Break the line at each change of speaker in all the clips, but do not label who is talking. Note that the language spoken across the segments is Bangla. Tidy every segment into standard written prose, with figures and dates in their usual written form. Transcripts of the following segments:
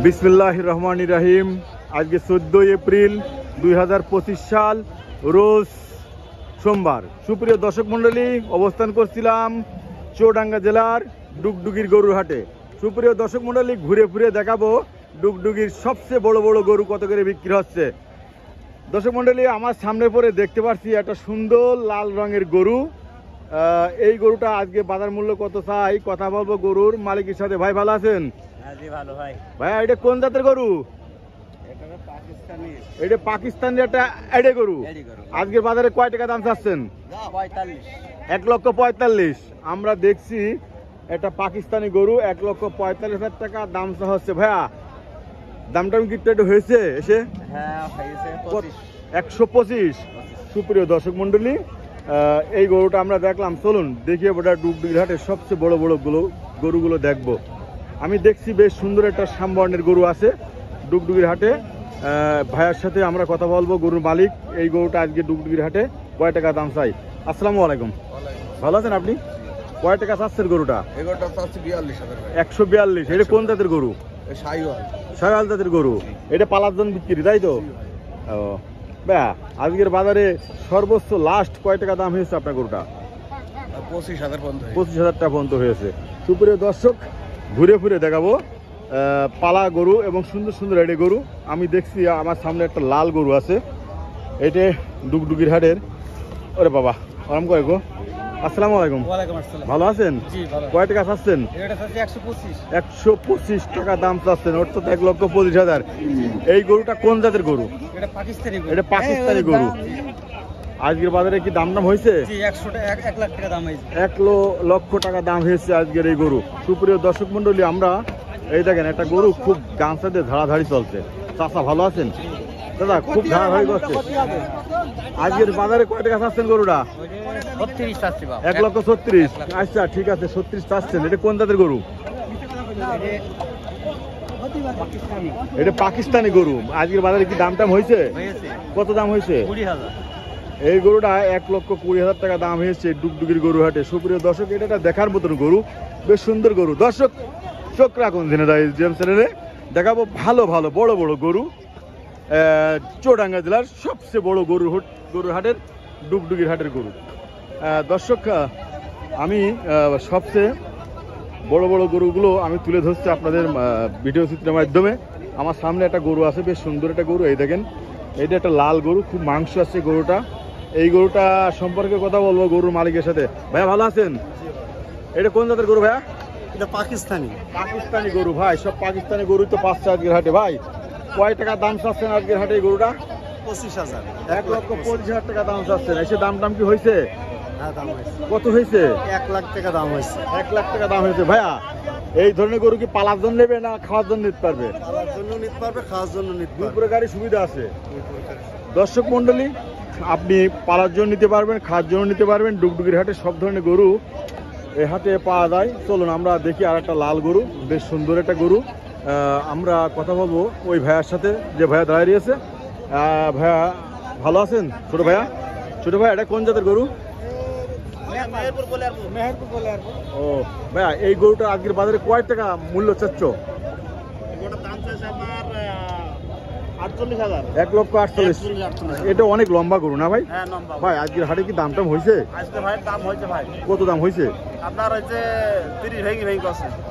বিসমিল্লাহির রহমানির রহিম। আজকে 14 এপ্রিল 2025 সাল, রোজ সোমবার। সুপ্রিয় দর্শক মণ্ডলী, অবস্থান করছিলাম চুয়াডাঙ্গা জেলার ডুগডুগির গরুর হাটে। সুপ্রিয় দর্শক মণ্ডলী, ঘুরে ফিরে দেখাবো ডুগডুগির সবচেয়ে বড় বড় গরু কত করে বিক্রি হচ্ছে। দর্শক মণ্ডলী, আমার সামনে পরে দেখতে পাচ্ছি একটা সুন্দর লাল রঙের গরু। এই গরুটা আজকে বাজার মূল্য কত চাই কথা বলবো গরুর মালিকের সাথে। ভাই ভালো আছেন? ভাইয়া, এটা কোন জাতের গরু? এটা পাকিস্তানি একটা এডে গরু। আজকের বাজারে কয় টাকা দাম চাচ্ছেন? 1,45,000। আমরা দেখছি একটা পাকিস্তানি গরু 1,45,000 টাকা দাম চা হচ্ছে। ভাইয়া, দামটা কি একটু হয়েছে এসে? 125। সুপ্রিয় দর্শক মন্ডলী, এই গরুটা আমরা দেখলাম। চলুন দেখিয়ে ওটা ডুগডুগির হাটের সবচেয়ে বড় বড় গরুগুলো দেখবো। আমি দেখছি বেশ সুন্দর একটা সামবর্ণের গরু আছে ডুগডুগির হাটে। ভাইয়ার সাথে আমরা কথা বলবো, গরুর মালিক। এই গরুটা আজকে ডুগডুগির হাটে কয় টাকা দাম চাই? আসসালামু আলাইকুম। ভালো আছেন আপনি? কয় টাকা চাচ্ছেন গরুটা? 142। এটা কোন জাতের গরু? শাহিওয়াল জাতের গরু। এটা পালার জন্য বিক্রি, তাই তো? ও ভাইয়া, আজকের বাজারে সর্বোচ্চ লাস্ট কয় টাকা দাম হয়েছে আপনার গরুটা? 25,000 টাকা পর্যন্ত হয়েছে। সুপ্রিয় দর্শক, ঘুরে ফিরে দেখাবো পালা গরু এবং সুন্দর সুন্দর এডে গরু। আমি দেখছি আমার সামনে একটা লাল গরু আছে, এটা ডুগডুগির হাটের। ওরে বাবা, আরাম কয় গো। আসসালামু আলাইকুম। ভালো আছেন? কয় টাকা চাচ্ছেন? 125 টাকা দাম চাচ্ছেন, অর্থাৎ 1,25,000। এই গরুটা কোন জাতের গরু? এটা পাকিস্তানি গরু। আজকের বাজারে কি দাম হয়েছে? 1,00,000 টাকা দাম হয়েছে আজকের এই গরু। সুপ্রিয় দর্শক মন্ডলী, আমরা এই দেখেন একটা গরু খুব গামছাতে ধারাধারি চলছে। চাচা ভালো আছেন? দাদা, খুব ধারাধারি করছে। আজকের বাজারে কয় টাকা চাচ্ছেন গরুটা? 1,36,000। আচ্ছা ঠিক আছে, 36 চাচ্ছেন। এটা কোন জাতের গরু? এটা পাকিস্তানি গরু। আজকের বাজারে কি দাম টাম হয়েছে? কত দাম হয়েছে? এই গরুটা 1,20,000 টাকা দাম হয়েছে ডুগডুগির গরু হাটে। সুপ্রিয় দর্শক, এটা দেখার মতন গরু, বেশ সুন্দর গরু। দর্শক চোখ রাখুন চ্যানেলে, দেখাবো ভালো ভালো বড় বড় গরু। চুয়াডাঙ্গা জেলার সবচেয়ে বড় গরুর হাটের ডুগডুগির হাটের গরু। দর্শক, আমি সবচেয়ে বড় বড় গরুগুলো আমি তুলে ধরছি আপনাদের ভিডিও চিত্রের মাধ্যমে। আমার সামনে একটা গরু আছে, বেশ সুন্দর একটা গরু। এই দেখেন, এটা একটা লাল গরু, খুব মাংস আছে গরুটা। এই গরুটা সম্পর্কে কথা বলবো গরুর মালিকের সাথে। ভাইয়া ভালো আছেন? এটা কোন জাতের গরু ভাইয়া?
এটা
পাকিস্তানি গরু। ভাই, সব পাকিস্তানি গরু তো পাচ্ছে আজকের হাটে। ভাই, কয় টাকা দাম চাচ্ছেন আজকের হাটে এই গরুটা?
25,000।
1,25,000 টাকা দাম চাচ্ছেন। এসে দাম কি হয়েছে?
দাম হয়েছে।
কত হয়েছে?
1,00,000 টাকা দাম হয়েছে।
1,00,000 টাকা দাম হয়েছে। ভাইয়া, এই ধরনের গরু কি পালার জন্য নেবে না খাওয়ার জন্য নিতে পারবে?
পালার জন্য নিতে পারবে, খাওয়ার জন্য নিতে
দুই
পারবে।
প্রকারই সুবিধা আছে। দর্শক মন্ডলী, আপনি পালার জন্য নিতে পারবেন, খাওয়ার জন্য নিতে পারবেন। ডুগডুগির হাটে সব ধরনের গরু এই হাটে পাওয়া যায়। চলুন আমরা দেখি আর একটা লাল গরু, বেশ সুন্দর একটা গরু। আমরা কথা বলবো ওই ভাইয়ার সাথে, যে ভাইয়া দাঁড়িয়ে রয়েছে। ভাইয়া ভালো আছেন? ছোট ভাইয়া, এটা কোন জাতের গরু? ও ভাইয়া, এই গরুটা আজকের বাজারে কয় টাকা মূল্য চাচ্ছ? 1,48,000। এটা অনেক লম্বা গরু না ভাই? ভাই, আজকের হাটে কি দাম টাম হয়েছে? কত দাম হয়েছে?
আপনার হচ্ছে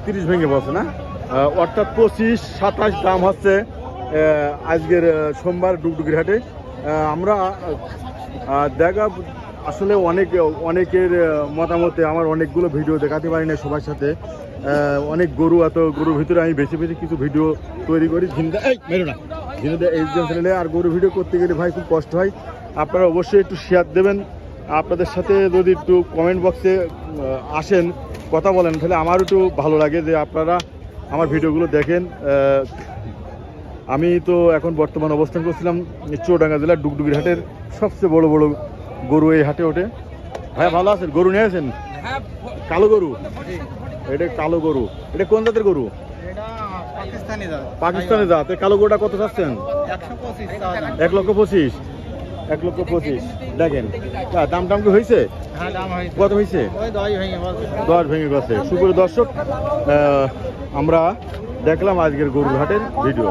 30 ভেঙে বসে না? অর্থাৎ 25-27 দাম হচ্ছে আজকের সোমবার ডুগডুগির হাটে। আমরা দেখা আসলে অনেকের মতামতে আমার অনেকগুলো ভিডিও দেখাতে পারি না সবার সাথে। অনেক গরু, এত গরুর ভিতরে আমি বেছে বেছে কিছু ভিডিও তৈরি করি এই চ্যানেলে। আর গরু ভিডিও করতে গেলে ভাই খুব কষ্ট হয়। আপনারা অবশ্যই একটু শেয়ার দেবেন। আপনাদের সাথে যদি একটু কমেন্ট বক্সে আসেন, কথা বলেন, তাহলে আমারও একটু ভালো লাগে যে আপনারা আমার ভিডিওগুলো দেখেন। আমি তো এখন বর্তমান অবস্থান করছিলাম চুয়াডাঙ্গা জেলার ডুগডুগির হাটের সবচেয়ে বড় বড় গরু এই হাটে ওঠে। ভাই ভালো আছেন? গরু নিয়ে আসেন? কালো গরু। এটা কালো গরু। এটা কোন জাতের গরু? পাকিস্তানি জাত। কালো গরুটা কত চাচ্ছেন?
125,000।
1,25,000। 1,25,000 দেখেন দাম টাম কি হয়েছে?
হ্যাঁ দাম হয়েছে
কত হয়েছে?
ওই 10 ভেঙে বলছে
10 ভেঙে গেছে। সুপ্রিয় দর্শক আমরা দেখলাম আজকের গরুর হাটের ভিডিও।